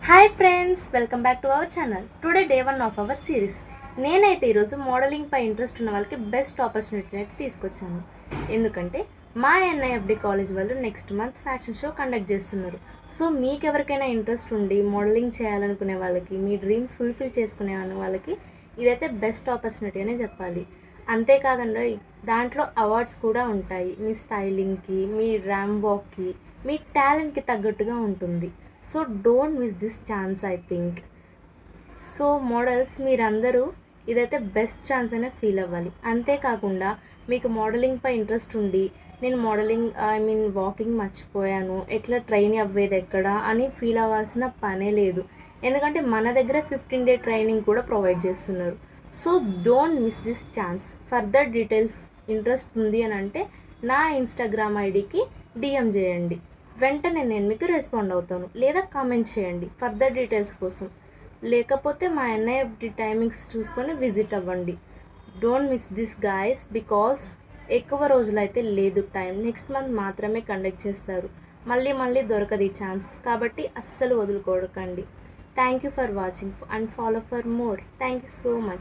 Hi friends, welcome back to our channel. Today day 1 of our series. నేనైతే ఈరోజు modelling పై interest ఉన్న వాళ్ళకి best opportunity అయితే తీసుకొచ్చాను. ఎందుకంటే మా ఎన్ఐఎఫ్డి కాలేజ్ వాళ్ళు next month fashion show conduct చేస్తున్నారు. సో మీకు ఎవరికైనా ఇంట్రెస్ట్ ఉండి మోడలింగ్ చేయాలనుకునే వాళ్ళకి, మీ డ్రీమ్స్ ఫుల్ఫిల్ చేసుకునే వాళ్ళకి ఇదైతే బెస్ట్ ఆపర్చునిటీ అనే చెప్పాలి. అంతేకాదండి, దాంట్లో అవార్డ్స్ కూడా ఉంటాయి. మీ స్టైలింగ్కి, మీ ర్యామ్ వాక్కి, మీ టాలెంట్కి తగ్గట్టుగా ఉంటుంది. So don't miss this chance I think. So models మీరందరూ ఇదైతే బెస్ట్ ఛాన్స్ అనే ఫీల్ అవ్వాలి. అంతేకాకుండా మీకు మోడలింగ్పై ఇంట్రెస్ట్ ఉండి నేను మోడలింగ్ వాకింగ్ మర్చిపోయాను, ఎట్లా ట్రైన్ అవ్వేది ఎక్కడ అని ఫీల్ అవ్వాల్సిన పనే లేదు. ఎందుకంటే మన దగ్గర 15 day ట్రైనింగ్ కూడా ప్రొవైడ్ చేస్తున్నారు. So don't miss this chance. Further details interest ఉంది అని అంటే నా ఇన్స్టాగ్రామ్ ఐడికి డిఎం చేయండి. వెంటనే నేను మీకు రెస్పాండ్ అవుతాను, లేదా కామెంట్ చేయండి ఫర్దర్ డీటెయిల్స్ కోసం. లేకపోతే మా ఎన్ఐఎఫ్డి టైమింగ్స్ చూసుకొని విజిట్ అవ్వండి. Don't miss this guys, because ఎక్కువ రోజులైతే లేదు టైం. నెక్స్ట్ మంత్ మాత్రమే కండక్ట్ చేస్తారు. మళ్ళీ దొరకదు ఈ ఛాన్స్, కాబట్టి అస్సలు వదులుకోకండి. Thank you for watching and follow for more. Thank you so much.